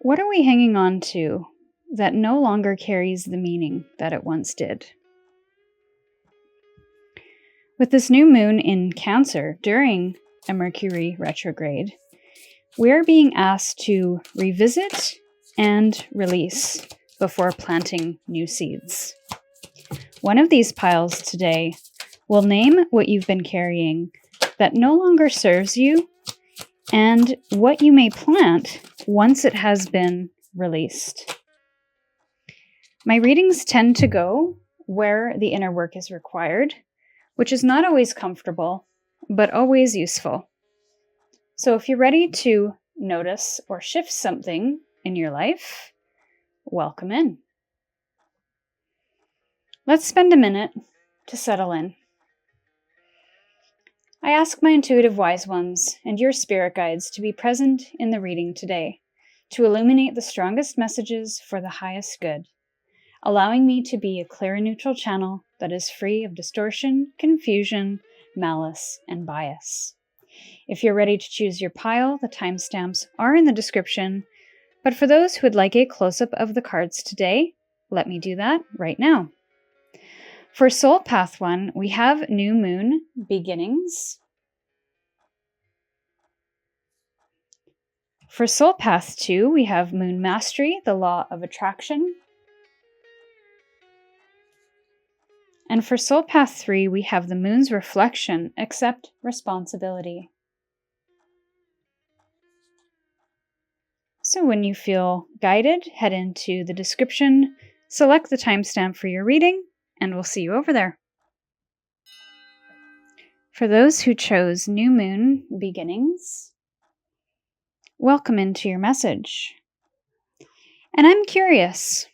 What are we hanging on to that no longer carries the meaning that it once did? With this new moon in Cancer during a Mercury retrograde, we're being asked to revisit and release before planting new seeds. One of these piles today will name what you've been carrying that no longer serves you and what you may plant once it has been released. My readings tend to go where the inner work is required, which is not always comfortable, but always useful. So if you're ready to notice or shift something in your life, welcome in. Let's spend a minute to settle in. I ask my intuitive wise ones and your spirit guides to be present in the reading today, to illuminate the strongest messages for the highest good, allowing me to be a clear and neutral channel that is free of distortion, confusion, malice, and bias. If you're ready to choose your pile, the timestamps are in the description, but for those who would like a close-up of the cards today, let me do that right now. For Soul Path 1, we have New Moon Beginnings. For Soul Path 2, we have Moon Mastery, the Law of Attraction. And for Soul Path 3, we have the Moon's Reflection, Accept Responsibility. So when you feel guided, head into the description, select the timestamp for your reading, and we'll see you over there. For those who chose New Moon Beginnings, welcome into your message. And I'm curious,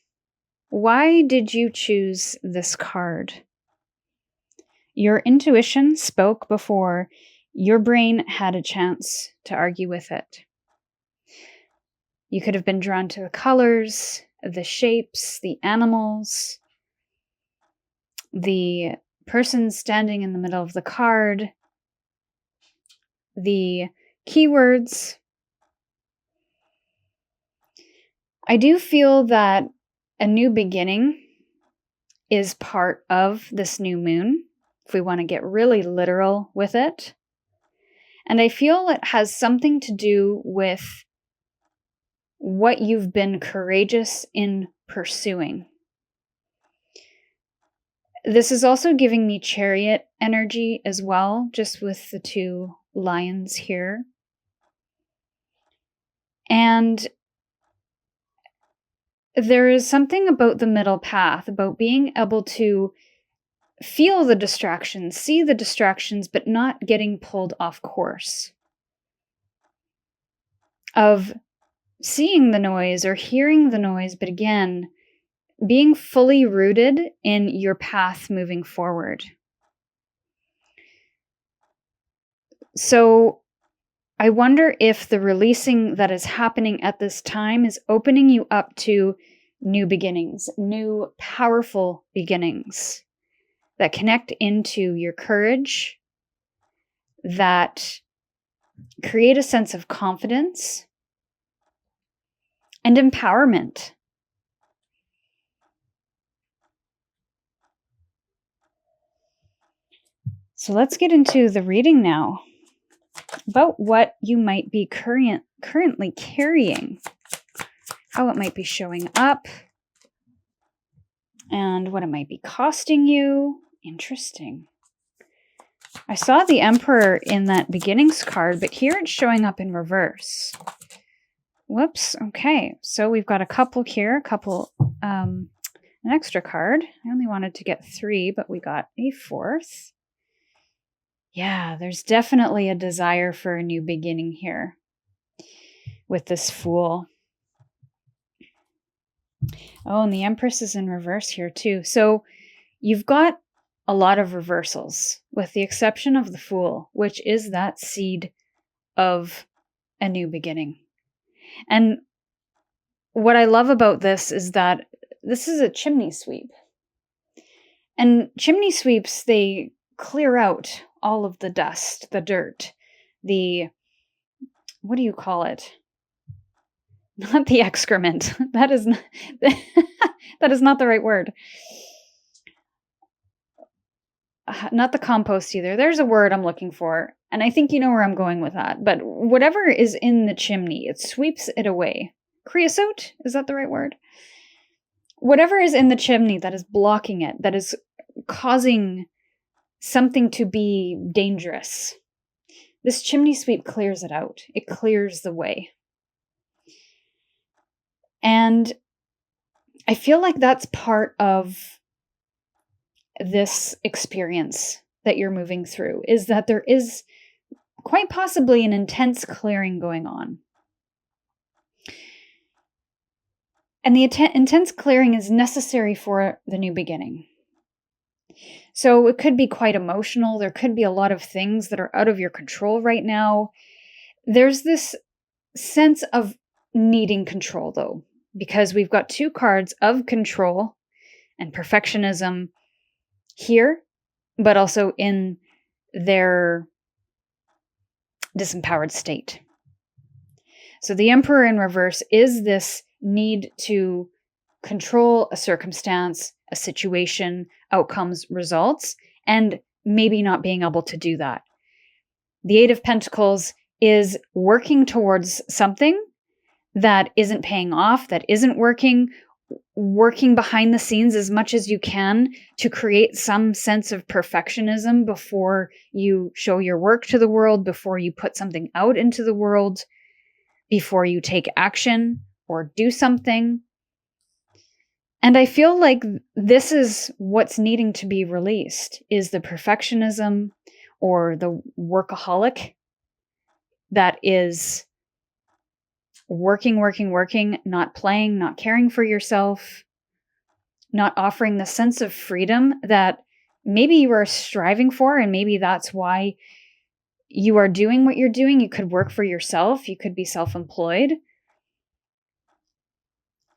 why did you choose this card? Your intuition spoke before your brain had a chance to argue with it. You could have been drawn to the colors, the shapes, the animals, the person standing in the middle of the card, the keywords. I do feel that a new beginning is part of this new moon, if we want to get really literal with it. And I feel it has something to do with what you've been courageous in pursuing. This is also giving me Chariot energy as well, just with the two lions here. And there is something about the middle path, about being able to feel the distractions, see the distractions, but not getting pulled off course. Of seeing the noise or hearing the noise, but again, being fully rooted in your path moving forward. So I wonder if the releasing that is happening at this time is opening you up to new beginnings, new powerful beginnings that connect into your courage, that create a sense of confidence and empowerment. So let's get into the reading now about what you might be currently carrying, how it might be showing up, and what it might be costing you. Interesting. I saw the Emperor in that beginnings card, but here it's showing up in reverse. Whoops. Okay, so we've got a couple here, an extra card. I only wanted to get 3, but we got a 4th. Yeah, there's definitely a desire for a new beginning here with this Fool. Oh, and the Empress is in reverse here too. So you've got a lot of reversals, with the exception of the Fool, which is that seed of a new beginning. And what I love about this is that this is a chimney sweep. And chimney sweeps, they clear out all of the dust, the dirt, what do you call it? not the excrement. That is not, that is not the right word. Not the compost either. There's a word I'm looking for, and I think you know where I'm going with that. But whatever is in the chimney, it sweeps it away. Creosote? Is that the right word? Whatever is in the chimney that is blocking it, that is causing something to be dangerous, this chimney sweep clears it out. It clears the way. And I feel like that's part of this experience that you're moving through, is that there is quite possibly an intense clearing going on. And the intense clearing is necessary for the new beginning. So it could be quite emotional. There could be a lot of things that are out of your control right now. There's this sense of needing control, though, because we've got two cards of control and perfectionism here, but also in their disempowered state. So the Emperor in reverse is this need to control a circumstance, a situation, outcomes, results, and maybe not being able to do that. The Eight of Pentacles is working towards something that isn't paying off, that isn't working behind the scenes as much as you can to create some sense of perfectionism before you show your work to the world, before you put something out into the world, before you take action or do something. And I feel like this is what's needing to be released, is the perfectionism or the workaholic that is working, not playing, not caring for yourself, not offering the sense of freedom that maybe you are striving for, and maybe that's why you are doing what you're doing. You could work for yourself. You could be self-employed.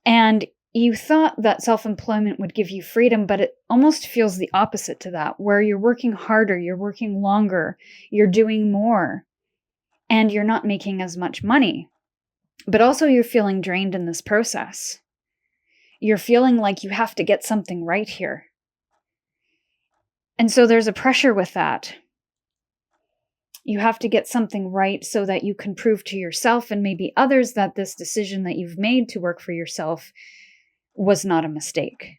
And you thought that self-employment would give you freedom, but it almost feels the opposite to that, where you're working harder, you're working longer, you're doing more, and you're not making as much money. But also you're feeling drained in this process. You're feeling like you have to get something right here. And so there's a pressure with that. You have to get something right so that you can prove to yourself and maybe others that this decision that you've made to work for yourself was not a mistake.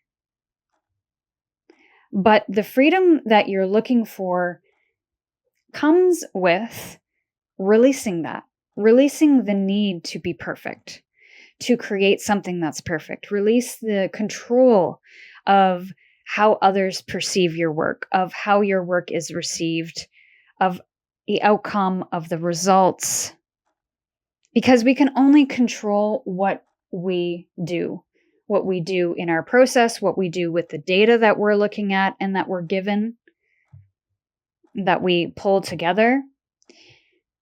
But the freedom that you're looking for comes with releasing that, releasing the need to be perfect, to create something that's perfect, release the control of how others perceive your work, of how your work is received, of the outcome, of the results, because we can only control what we do in our process, what we do with the data that we're looking at and that we're given, that we pull together,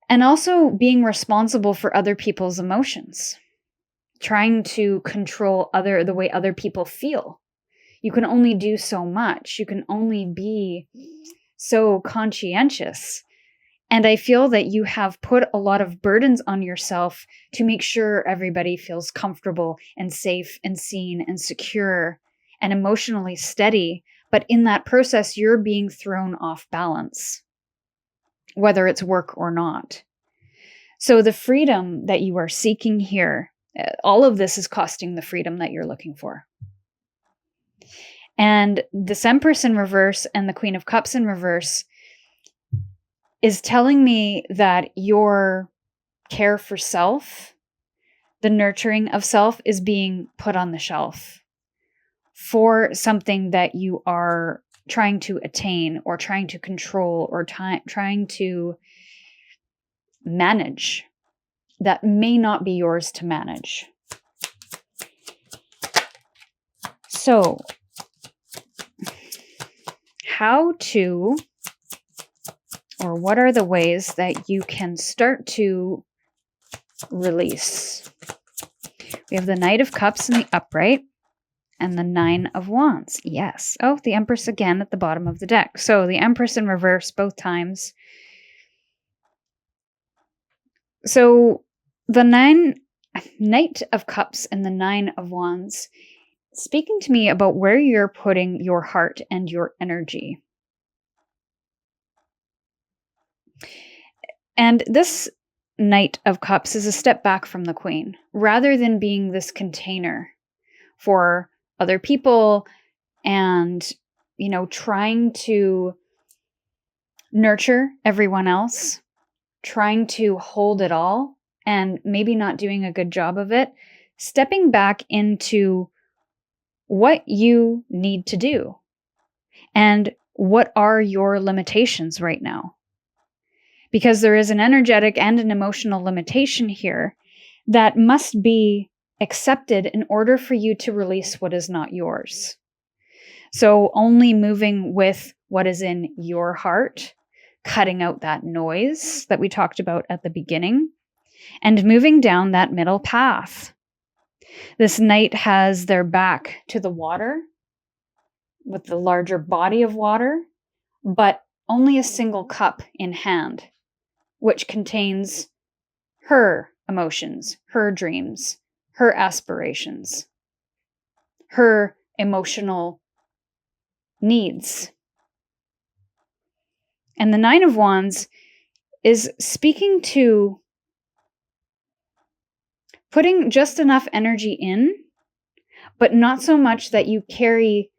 and also being responsible for other people's emotions, trying to control the way other people feel. You can only do so much. You can only be so conscientious. And I feel that you have put a lot of burdens on yourself to make sure everybody feels comfortable and safe and seen and secure and emotionally steady. But in that process, you're being thrown off balance, whether it's work or not. So the freedom that you are seeking here, all of this is costing the freedom that you're looking for. And this Empress in reverse and the Queen of Cups in reverse is telling me that your care for self, the nurturing of self, is being put on the shelf for something that you are trying to attain or trying to control or trying to manage that may not be yours to manage. So, what are the ways that you can start to release? We have the Knight of Cups in the upright and the Nine of Wands. Yes. Oh, the Empress again at the bottom of the deck. So the Empress in reverse both times. So the Nine Knight of Cups and the Nine of Wands, speaking to me about where you're putting your heart and your energy. And this Knight of Cups is a step back from the Queen, rather than being this container for other people and, trying to nurture everyone else, trying to hold it all, and maybe not doing a good job of it, stepping back into what you need to do and what are your limitations right now. Because there is an energetic and an emotional limitation here that must be accepted in order for you to release what is not yours. So only moving with what is in your heart, cutting out that noise that we talked about at the beginning, and moving down that middle path. This knight has their back to the water with the larger body of water, but only a single cup in hand, which contains her emotions, her dreams, her aspirations, her emotional needs. And the Nine of Wands is speaking to putting just enough energy in, but not so much that you carry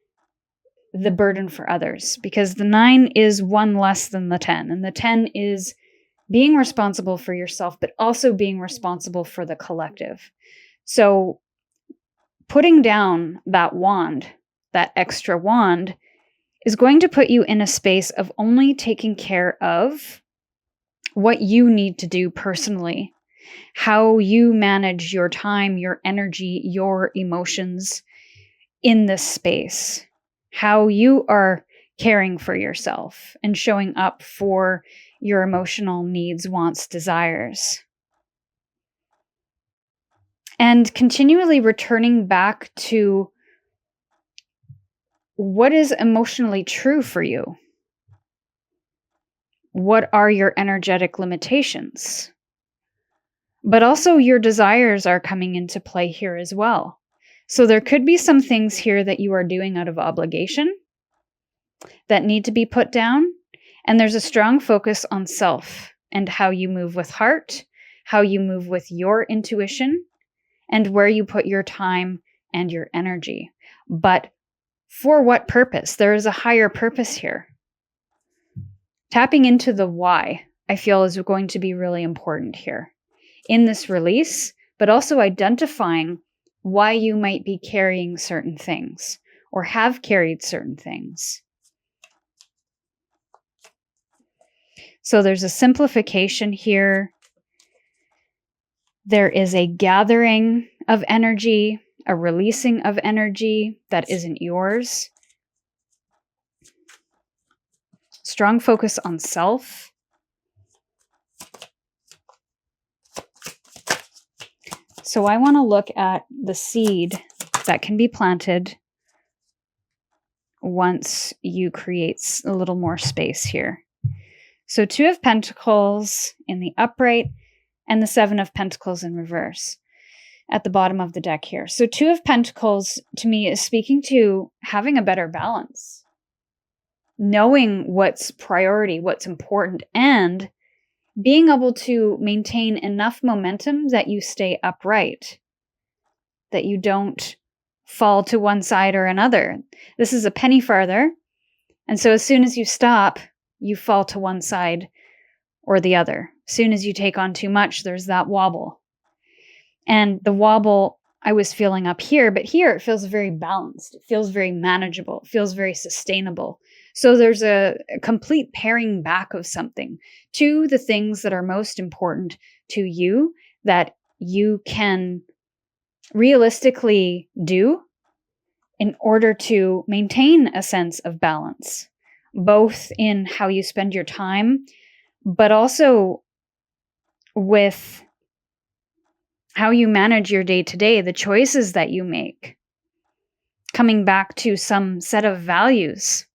the burden for others, because the 9 is one less than the 10, and the 10 is being responsible for yourself, but also being responsible for the collective. So putting down that wand, that extra wand, is going to put you in a space of only taking care of what you need to do personally, how you manage your time, your energy, your emotions in this space, how you are caring for yourself and showing up for your emotional needs, wants, desires. And continually returning back to what is emotionally true for you. What are your energetic limitations? But also your desires are coming into play here as well. So there could be some things here that you are doing out of obligation that need to be put down. And there's a strong focus on self and how you move with heart, how you move with your intuition, and where you put your time and your energy. But for what purpose? There is a higher purpose here. Tapping into the why, I feel, is going to be really important here in this release, but also identifying why you might be carrying certain things or have carried certain things. So there's a simplification here. There is a gathering of energy, a releasing of energy that isn't yours. Strong focus on self. So I want to look at the seed that can be planted once you create a little more space here. So 2 of Pentacles in the upright and the 7 of Pentacles in reverse at the bottom of the deck here. So 2 of Pentacles to me is speaking to having a better balance, knowing what's priority, what's important, and being able to maintain enough momentum that you stay upright, that you don't fall to one side or another. This is a penny farther. And so as soon as you stop, you fall to one side or the other. As soon as you take on too much, there's that wobble. And the wobble I was feeling up here, but here it feels very balanced. It feels very manageable. It feels very sustainable. So there's a complete paring back of something to the things that are most important to you that you can realistically do in order to maintain a sense of balance, both in how you spend your time, but also with how you manage your day-to-day, the choices that you make, coming back to some set of values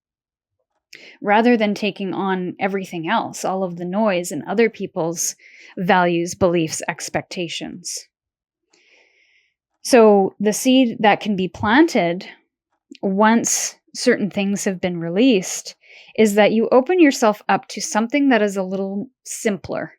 rather than taking on everything else, all of the noise and other people's values, beliefs, expectations. So the seed that can be planted once certain things have been released is that you open yourself up to something that is a little simpler,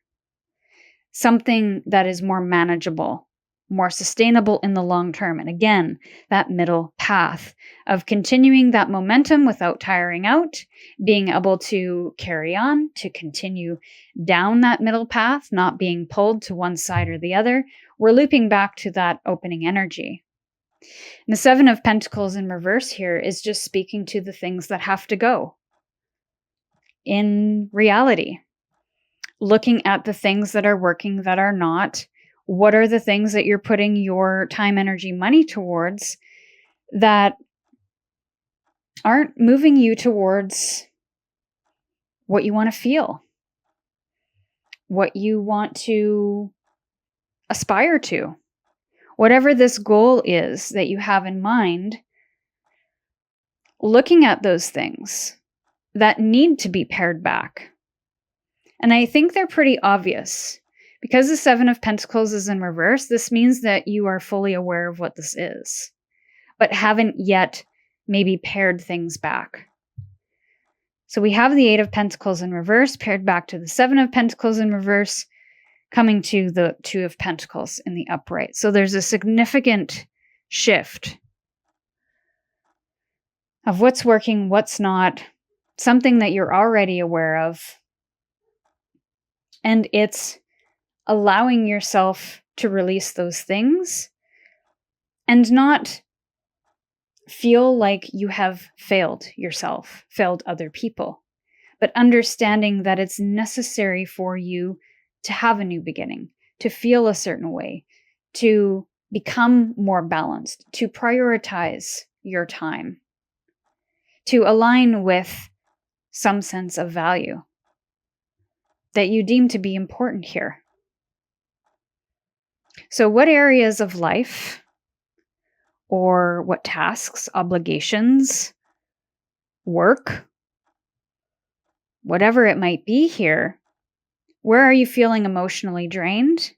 something that is more manageable, more sustainable in the long term. And again, that middle path of continuing that momentum without tiring out, being able to carry on, to continue down that middle path, not being pulled to one side or the other. We're looping back to that opening energy. And the Seven of Pentacles in reverse here is just speaking to the things that have to go in reality. Looking at the things that are working, that are not. What are the things that you're putting your time, energy, money towards that aren't moving you towards what you want to feel, what you want to aspire to? Whatever this goal is that you have in mind, looking at those things that need to be pared back. And I think they're pretty obvious. Because the Seven of Pentacles is in reverse, this means that you are fully aware of what this is, but haven't yet maybe pared things back. So we have the Eight of Pentacles in reverse, paired back to the Seven of Pentacles in reverse, coming to the Two of Pentacles in the upright. So there's a significant shift of what's working, what's not, something that you're already aware of. And it's allowing yourself to release those things and not feel like you have failed yourself, failed other people, but understanding that it's necessary for you to have a new beginning, to feel a certain way, to become more balanced, to prioritize your time, to align with some sense of value that you deem to be important here. So what areas of life or what tasks, obligations, work, whatever it might be here, where are you feeling emotionally drained?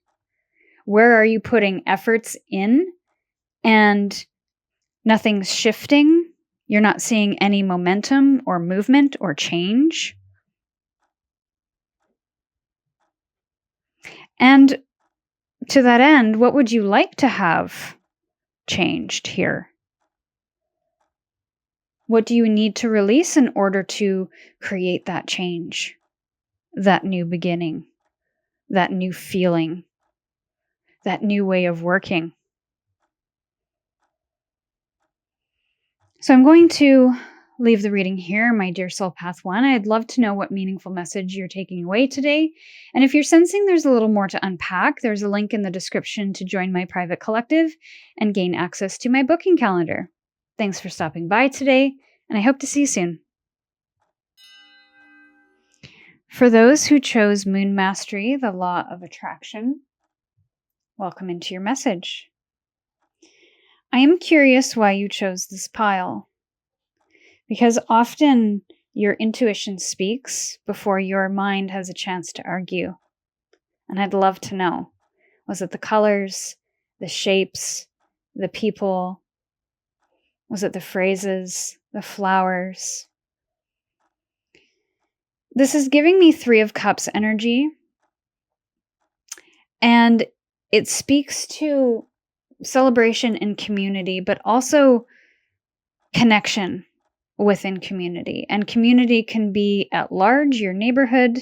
Where are you putting efforts in and nothing's shifting? You're not seeing any momentum or movement or change. And to that end, what would you like to have changed here? What do you need to release in order to create that change, that new beginning, that new feeling, that new way of working? So I'm going to leave the reading here, my dear Soul Path 1. I'd love to know what meaningful message you're taking away today. And if you're sensing there's a little more to unpack, there's a link in the description to join my private collective and gain access to my booking calendar. Thanks for stopping by today, and I hope to see you soon. For those who chose Moon Mastery, the Law of Attraction, welcome into your message. I am curious why you chose this pile, because often your intuition speaks before your mind has a chance to argue. And I'd love to know, was it the colors, the shapes, the people? Was it the phrases, the flowers? This is giving me Three of Cups energy, and it speaks to celebration and community, but also connection within community. And community can be at large, your neighborhood,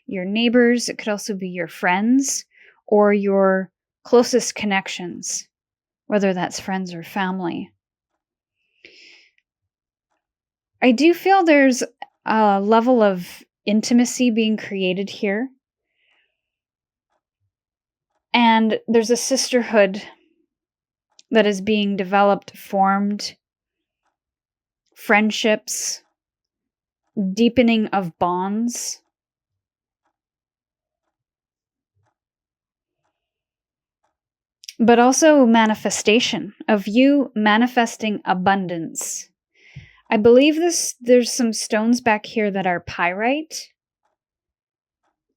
your neighbors. It could also be your friends or your closest connections, whether that's friends or family. I do feel there's a level of intimacy being created here. And there's a sisterhood that is being developed, formed, friendships, deepening of bonds. But also manifestation of you manifesting abundance. I believe there's some stones back here that are pyrite.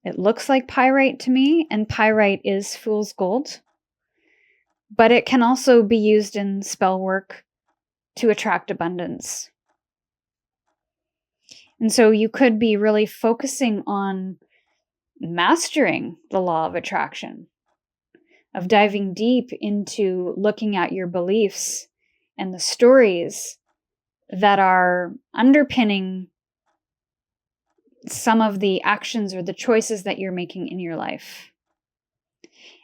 It looks like pyrite to me, and pyrite is fool's gold. but it can also be used in spell work to attract abundance. And so you could be really focusing on mastering the law of attraction, of diving deep into looking at your beliefs and the stories that are underpinning some of the actions or the choices that you're making in your life.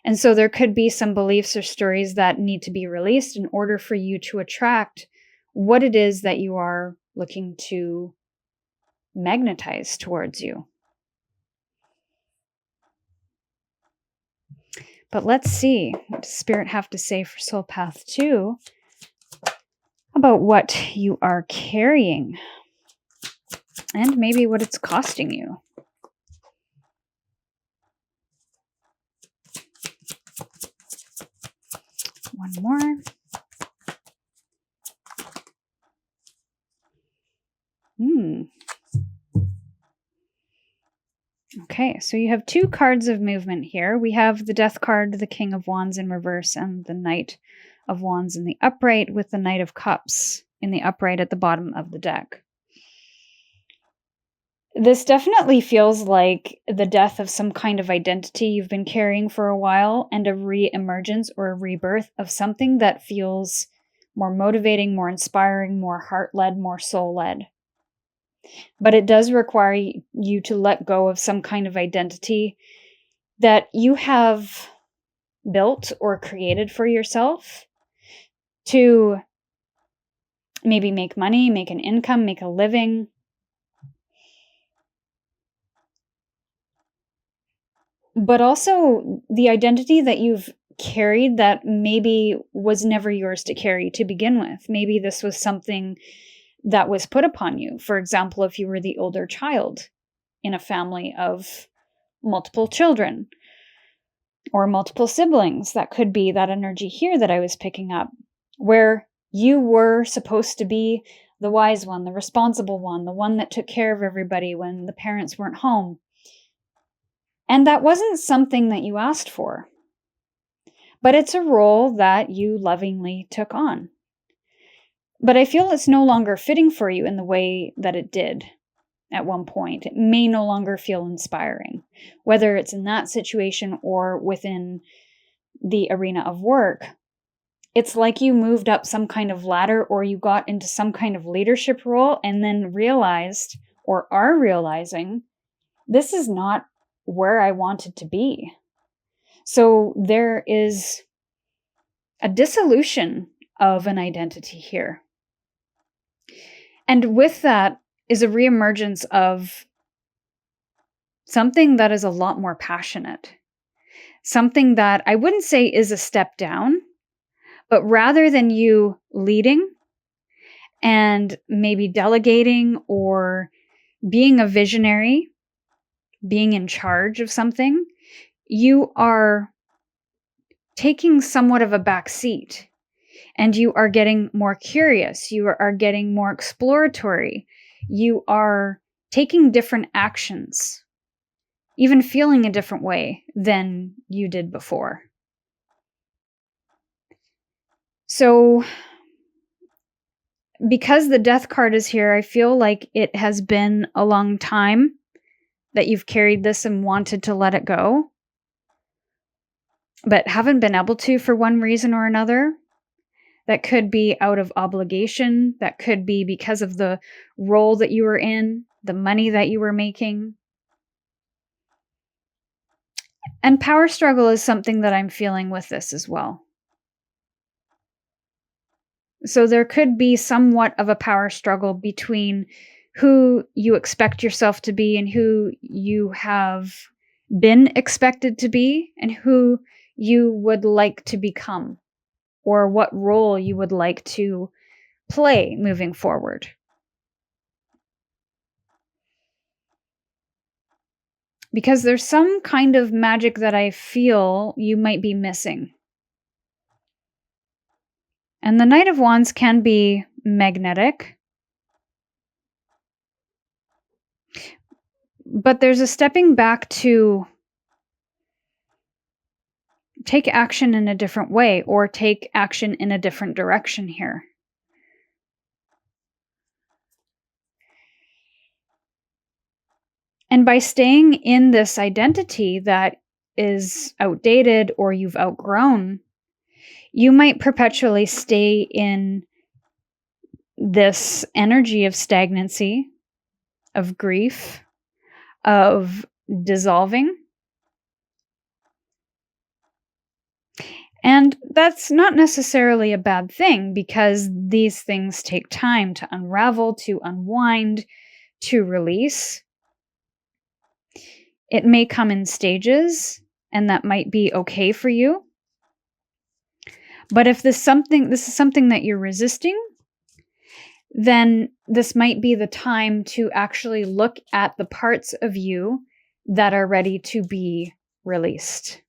And so there could be some beliefs or stories that need to be released in order for you to attract what it is that you are looking to magnetize towards you. But let's see, what does Spirit have to say for Soul Path 2 about what you are carrying and maybe what it's costing you. One more. Okay, so you have 2 cards of movement here. We have the Death card, the King of Wands in reverse, and the Knight of Wands in the upright, with the Knight of Cups in the upright at the bottom of the deck. This definitely feels like the death of some kind of identity you've been carrying for a while, and a re-emergence or a rebirth of something that feels more motivating, more inspiring, more heart-led, more soul-led. But it does require you to let go of some kind of identity that you have built or created for yourself to maybe make money, make an income, make a living. But also the identity that you've carried that maybe was never yours to carry to begin with. Maybe this was something that was put upon you. For example, if you were the older child in a family of multiple children or multiple siblings, that could be that energy here that I was picking up, where you were supposed to be the wise one, the responsible one, the one that took care of everybody when the parents weren't home. And that wasn't something that you asked for, but it's a role that you lovingly took on. But I feel it's no longer fitting for you in the way that it did at one point. It may no longer feel inspiring, whether it's in that situation or within the arena of work. It's like you moved up some kind of ladder, or you got into some kind of leadership role and then realized, or are realizing, this is not where I wanted to be. So there is a dissolution of an identity here. And with that is a reemergence of something that is a lot more passionate. Something that I wouldn't say is a step down, but rather than you leading and maybe delegating or being a visionary, being in charge of something, you are taking somewhat of a back seat, and you are getting more curious. You are getting more exploratory. You are taking different actions, even feeling a different way than you did before. So, because the Death card is here, I feel like it has been a long time that you've carried this and wanted to let it go, but haven't been able to for one reason or another. That could be out of obligation. That could be because of the role that you were in, the money that you were making. And power struggle is something that I'm feeling with this as well. So there could be somewhat of a power struggle between who you expect yourself to be and who you have been expected to be, and who you would like to become, or what role you would like to play moving forward. Because there's some kind of magic that I feel you might be missing. And the Knight of Wands can be magnetic, but there's a stepping back to take action in a different way, or take action in a different direction here. And by staying in this identity that is outdated or you've outgrown, you might perpetually stay in this energy of stagnancy, of grief, of dissolving. And that's not necessarily a bad thing, because these things take time to unravel, to unwind, to release. It may come in stages, and that might be okay for you. But if this is something that you're resisting, then this might be the time to actually look at the parts of you that are ready to be released,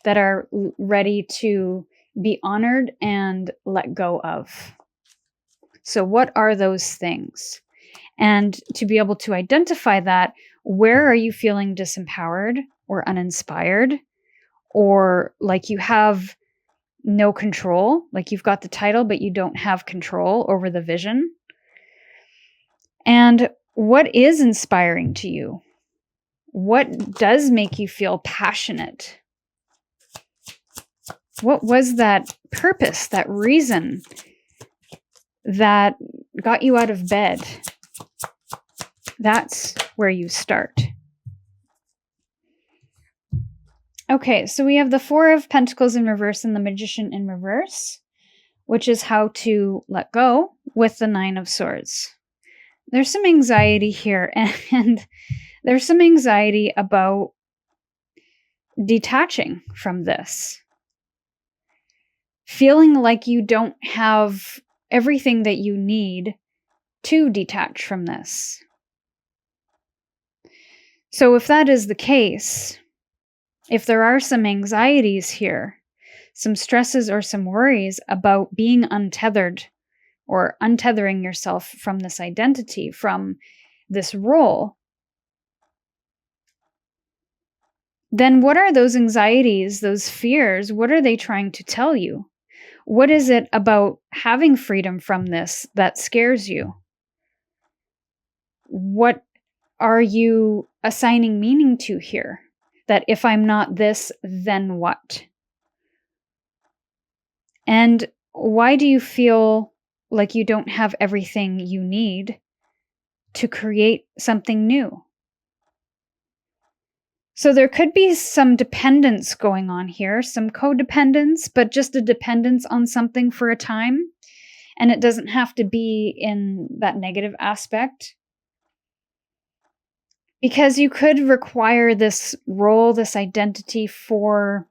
that are ready to be honored and let go of. So what are those things? And to be able to identify that, where are you feeling disempowered or uninspired, or like you have no control, like you've got the title, but you don't have control over the vision? And what is inspiring to you? What does make you feel passionate? What was that purpose, that reason that got you out of bed? That's where you start. Okay, so we have the Four of Pentacles in reverse and the Magician in reverse, which is how to let go with the Nine of Swords. There's some anxiety here, and there's some anxiety about detaching from this. Feeling like you don't have everything that you need to detach from this. So if that is the case, if there are some anxieties here, some stresses or some worries about being untethered or untethering yourself from this identity, from this role, then what are those anxieties, those fears? What are they trying to tell you? What is it about having freedom from this that scares you? What are you assigning meaning to here? That if I'm not this, then what? And why do you feel like you don't have everything you need to create something new? So there could be some dependence going on here, some codependence, but just a dependence on something for a time. And it doesn't have to be in that negative aspect. Because you could require this role, this identity for,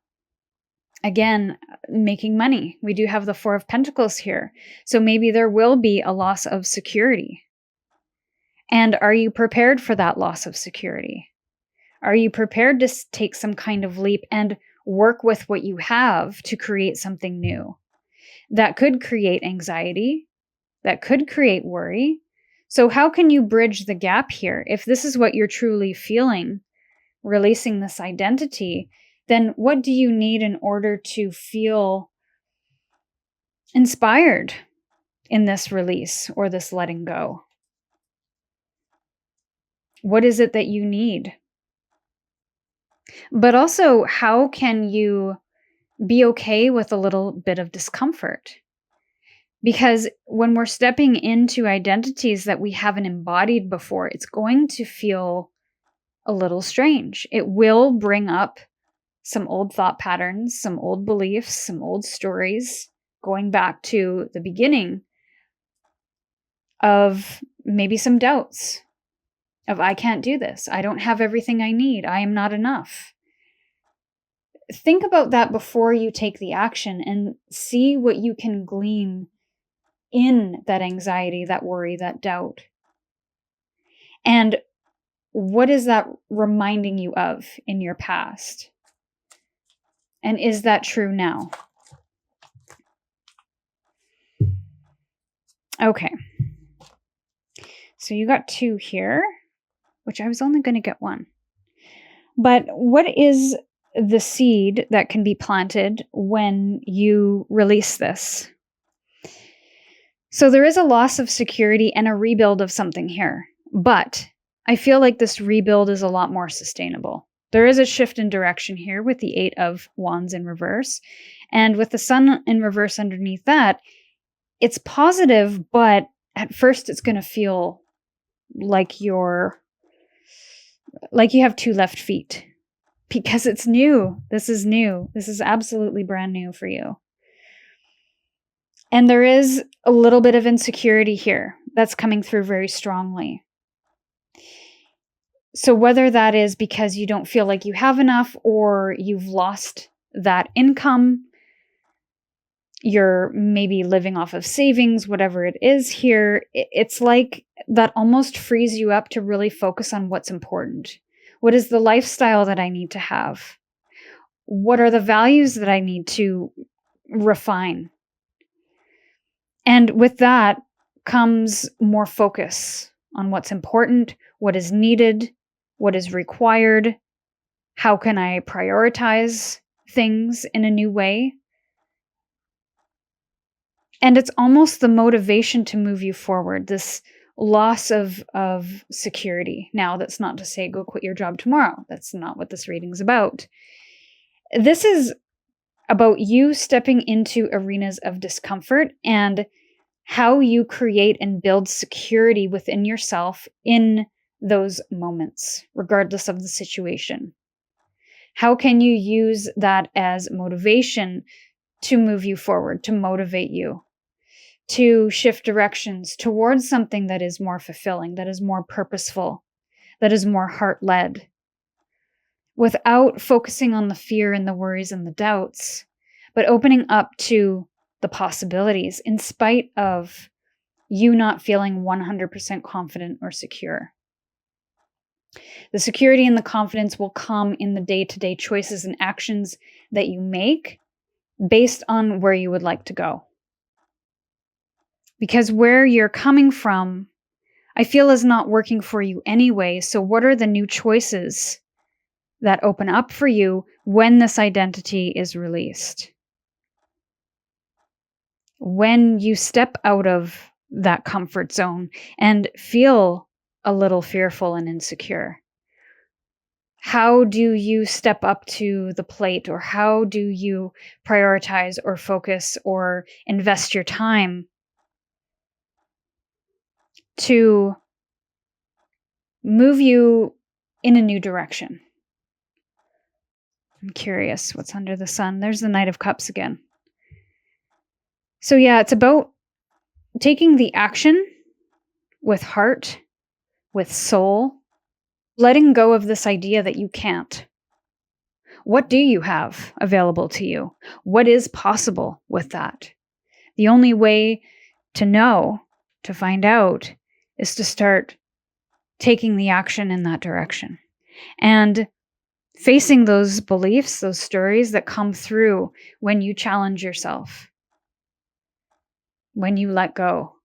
again, making money. We do have the Four of Pentacles here. So maybe there will be a loss of security. And are you prepared for that loss of security? Are you prepared to take some kind of leap and work with what you have to create something new? That could create anxiety. That could create worry. So how can you bridge the gap here? If this is what you're truly feeling, releasing this identity, then what do you need in order to feel inspired in this release or this letting go? What is it that you need? But also, how can you be okay with a little bit of discomfort? Because when we're stepping into identities that we haven't embodied before, it's going to feel a little strange. It will bring up some old thought patterns, some old beliefs, some old stories, going back to the beginning of maybe some doubts of, I can't do this. I don't have everything I need. I am not enough. Think about that before you take the action and see what you can glean in that anxiety, that worry, that doubt. And what is that reminding you of in your past? And is that true now? Okay. So you got 2 here, which I was only going to get 1. But what is the seed that can be planted when you release this. So there is a loss of security and a rebuild of something here, but I feel like this rebuild is a lot more sustainable. There is a shift in direction here with the 8 of Wands in reverse, and with the Sun in reverse underneath that, it's positive, but at first it's going to feel like you have 2 left feet because it's new. This is new. This is absolutely brand new for you. And there is a little bit of insecurity here that's coming through very strongly. So whether that is because you don't feel like you have enough or you've lost that income, you're maybe living off of savings, whatever it is here, it's like that almost frees you up to really focus on what's important. What is the lifestyle that I need to have? What are the values that I need to refine? And with that comes more focus on what's important, what is needed, what is required, how can I prioritize things in a new way. And it's almost the motivation to move you forward, this loss of security. Now, that's not to say go quit your job tomorrow. That's not what this reading's about. This is about you stepping into arenas of discomfort and how you create and build security within yourself in those moments, regardless of the situation. How can you use that as motivation to move you forward, to motivate you, to shift directions towards something that is more fulfilling, that is more purposeful, that is more heart-led, without focusing on the fear and the worries and the doubts, but opening up to the possibilities in spite of you not feeling 100% confident or secure. The security and the confidence will come in the day-to-day choices and actions that you make based on where you would like to go. Because where you're coming from, I feel is not working for you anyway. So what are the new choices that open up for you when this identity is released? When you step out of that comfort zone and feel a little fearful and insecure, how do you step up to the plate, or how do you prioritize or focus or invest your time to move you in a new direction? I'm curious what's under the sun. There's the Knight of Cups again. So yeah, it's about taking the action with heart, with soul, letting go of this idea that you can't. What do you have available to you? What is possible with that? The only way to know, to find out, is to start taking the action in that direction and facing those beliefs, those stories that come through when you challenge yourself, when you let go.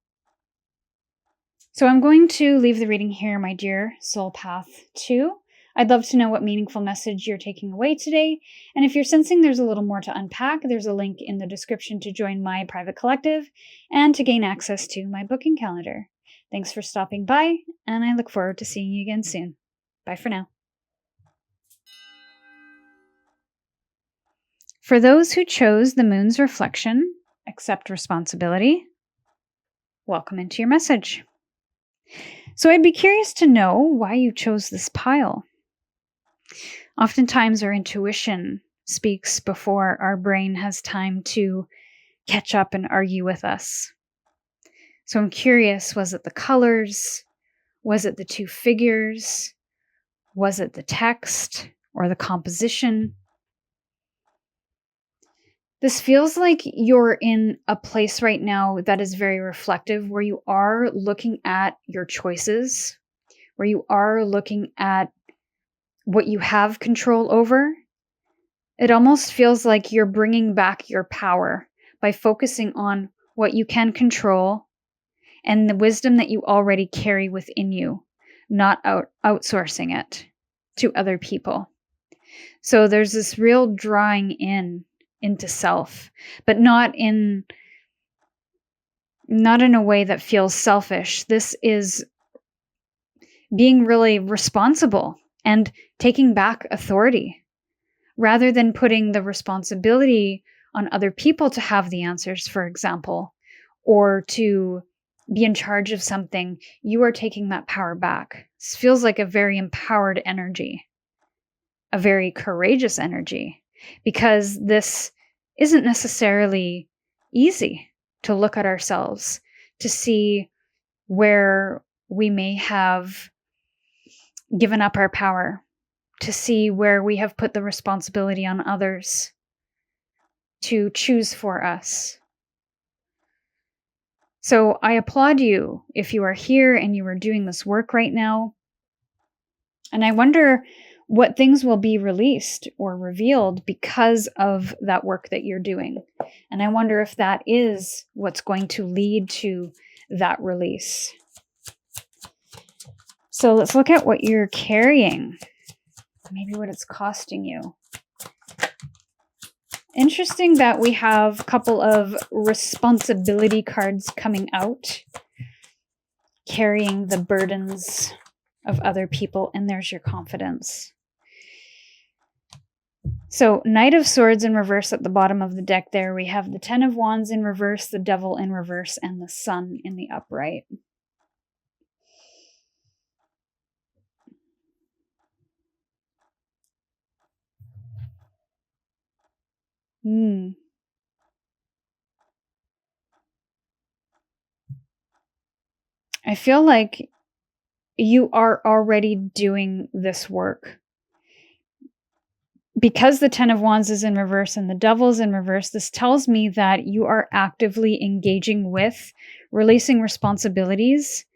So I'm going to leave the reading here, my dear Soul Path 2. I'd love to know what meaningful message you're taking away today. And if you're sensing there's a little more to unpack, there's a link in the description to join my private collective and to gain access to my booking calendar. Thanks for stopping by, and I look forward to seeing you again soon. Bye for now. For those who chose the moon's reflection, accept responsibility. Welcome into your message. So I'd be curious to know why you chose this pile. Oftentimes our intuition speaks before our brain has time to catch up and argue with us. So I'm curious, was it the colors? Was it the 2 figures? Was it the text or the composition? This feels like you're in a place right now that is very reflective, where you are looking at your choices, where you are looking at what you have control over. It almost feels like you're bringing back your power by focusing on what you can control and the wisdom that you already carry within you, not outsourcing it to other people. So there's this real drawing into self, but not in a way that feels selfish. This is being really responsible and taking back authority rather than putting the responsibility on other people to have the answers, for example, or to be in charge of something. You are taking that power back. This feels like a very empowered energy, a very courageous energy, because this isn't necessarily easy to look at ourselves, to see where we may have given up our power, to see where we have put the responsibility on others to choose for us. So I applaud you if you are here and you are doing this work right now. And I wonder what things will be released or revealed because of that work that you're doing. And I wonder if that is what's going to lead to that release. So let's look at what you're carrying. Maybe what it's costing you. Interesting that we have a couple of responsibility cards coming out, carrying the burdens of other people, and there's your confidence. So Knight of Swords in reverse at the bottom of the deck there. We have the Ten of Wands in reverse, the Devil in reverse, and the Sun in the upright. I feel like you are already doing this work. Because the Ten of Wands is in reverse and the Devil's in reverse, this tells me that you are actively engaging with releasing responsibilities,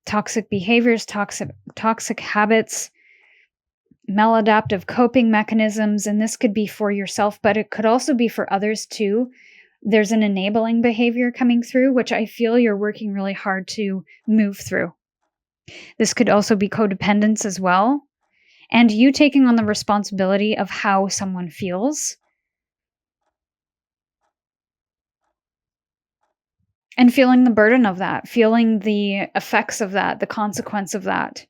toxic behaviors, toxic habits, maladaptive coping mechanisms, and this could be for yourself, but it could also be for others too. There's an enabling behavior coming through, which I feel you're working really hard to move through. This could also be codependence as well. And you taking on the responsibility of how someone feels. And feeling the burden of that, feeling the effects of that, the consequence of that,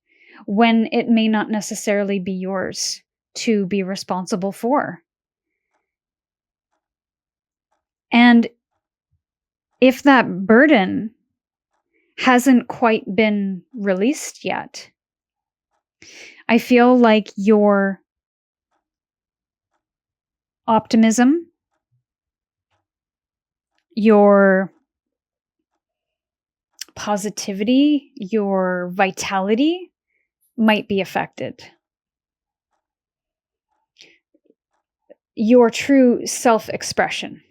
when it may not necessarily be yours to be responsible for. And if that burden hasn't quite been released yet, I feel like your optimism, your positivity, your vitality might be affected. Your true self-expression.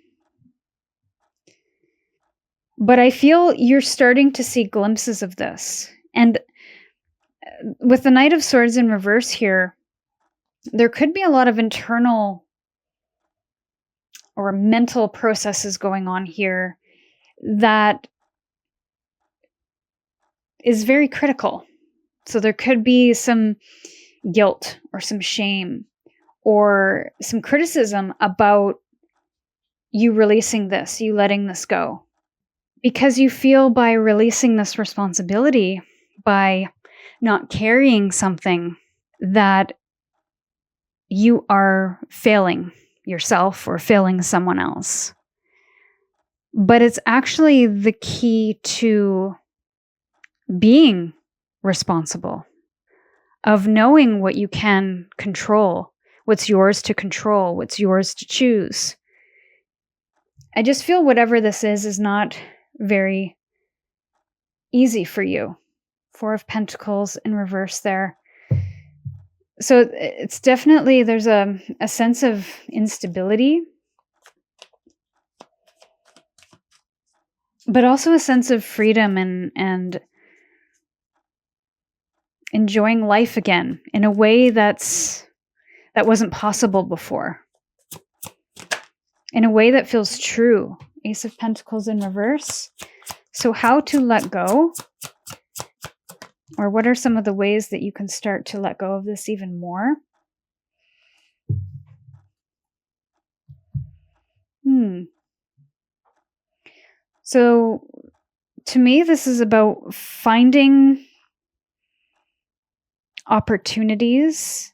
But I feel you're starting to see glimpses of this. And with the Knight of Swords in reverse here, there could be a lot of internal or mental processes going on here that is very critical. So there could be some guilt or some shame or some criticism about you releasing this, you letting this go. Because you feel by releasing this responsibility, by not carrying something, that you are failing yourself or failing someone else. But it's actually the key to being responsible, of knowing what you can control, what's yours to control, what's yours to choose. I just feel whatever this is not very easy for you. Four of Pentacles in reverse there. So it's definitely, there's a sense of instability, but also a sense of freedom and enjoying life again in a way that wasn't possible before. In a way that feels true. Ace of Pentacles in reverse. So how to let go? Or what are some of the ways that you can start to let go of this even more? So to me, this is about finding opportunities,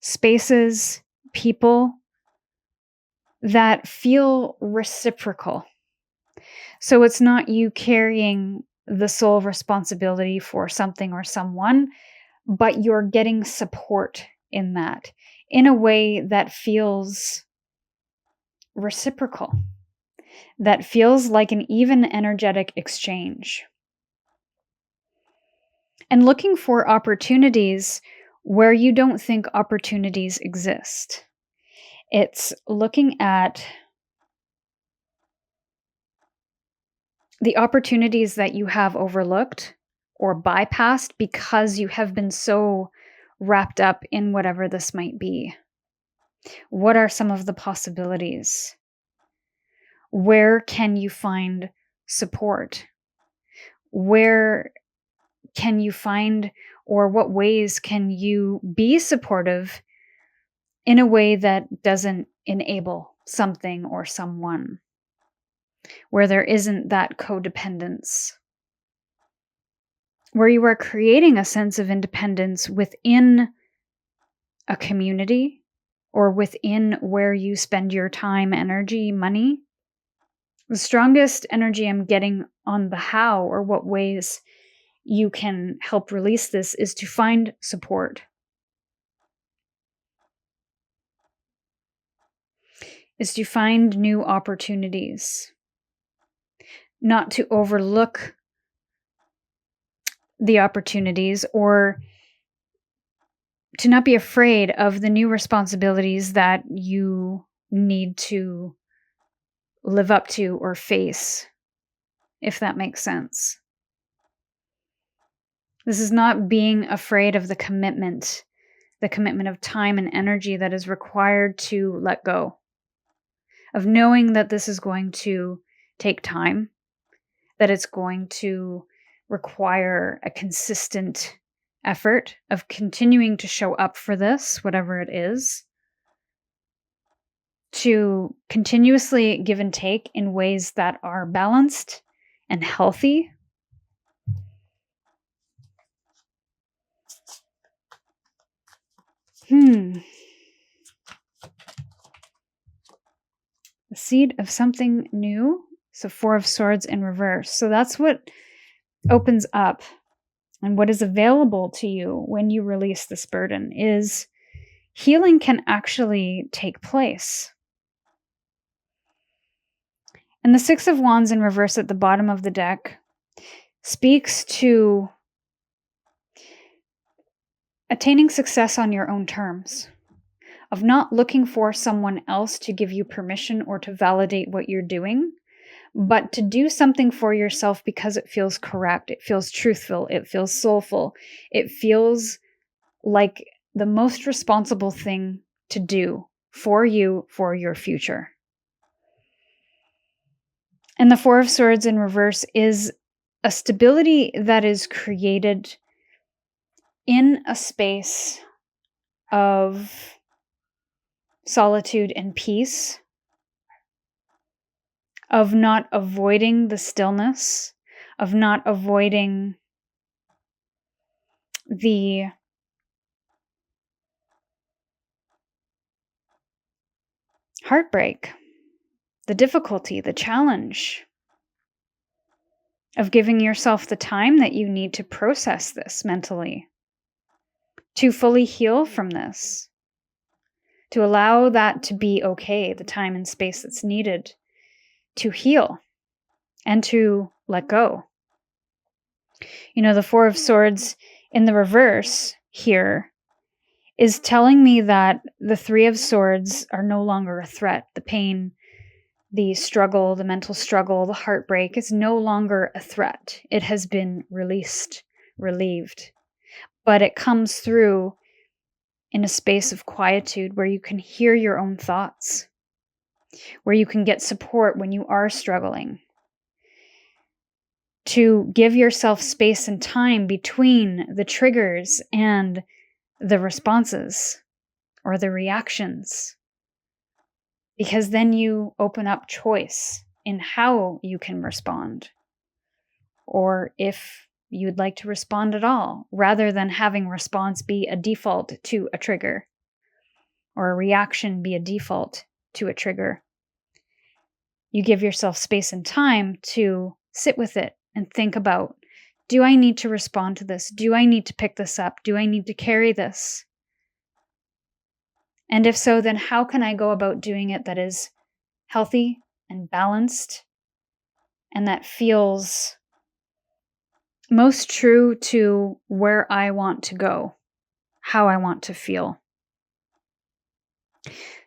spaces, people that feel reciprocal. So it's not you carrying the sole responsibility for something or someone, but you're getting support in that in a way that feels reciprocal, that feels like an even energetic exchange. And looking for opportunities where you don't think opportunities exist. It's looking at the opportunities that you have overlooked or bypassed because you have been so wrapped up in whatever this might be. What are some of the possibilities? Where can you find support? Where can you find, or what ways can you be supportive in a way that doesn't enable something or someone? Where there isn't that codependence, where you are creating a sense of independence within a community or within where you spend your time, energy, money. The strongest energy I'm getting on the how or what ways you can help release this is to find support, is to find new opportunities, not to overlook the opportunities or to not be afraid of the new responsibilities that you need to live up to or face, if that makes sense. This is not being afraid of the commitment of time and energy that is required to let go, of knowing that this is going to take time, that it's going to require a consistent effort of continuing to show up for this, whatever it is, to continuously give and take in ways that are balanced and healthy. The seed of something new. So 4 of Swords in reverse. So that's what opens up, and what is available to you when you release this burden is healing can actually take place. And the 6 of Wands in reverse at the bottom of the deck speaks to attaining success on your own terms, of not looking for someone else to give you permission or to validate what you're doing, but to do something for yourself because it feels correct, it feels truthful, it feels soulful, it feels like the most responsible thing to do for you, for your future. And the 4 of Swords in reverse is a stability that is created in a space of solitude and peace, of not avoiding the stillness, of not avoiding the heartbreak, the difficulty, the challenge, of giving yourself the time that you need to process this mentally, to fully heal from this, to allow that to be okay, the time and space that's needed to heal and to let go. You know, the 4 of Swords in the reverse here is telling me that the 3 of Swords are no longer a threat. The pain, the struggle, the mental struggle, the heartbreak is no longer a threat. It has been released, relieved. But it comes through in a space of quietude where you can hear your own thoughts, where you can get support when you are struggling, to give yourself space and time between the triggers and the responses or the reactions. because then you open up choice in how you can respond, or if you'd like to respond at all, rather than having response be a default to a trigger, or a reaction be a default to a trigger. You give yourself space and time to sit with it and think about, do I need to respond to this? Do I need to pick this up? Do I need to carry this? And if so, then how can I go about doing it that is healthy and balanced and that feels most true to where I want to go, how I want to feel?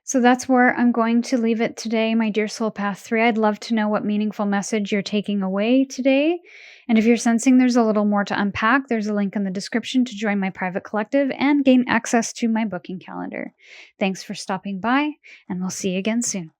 So that's where I'm going to leave it today, my dear Soul Path 3. I'd love to know what meaningful message you're taking away today. And if you're sensing there's a little more to unpack, there's a link in the description to join my private collective and gain access to my booking calendar. Thanks for stopping by, and we'll see you again soon.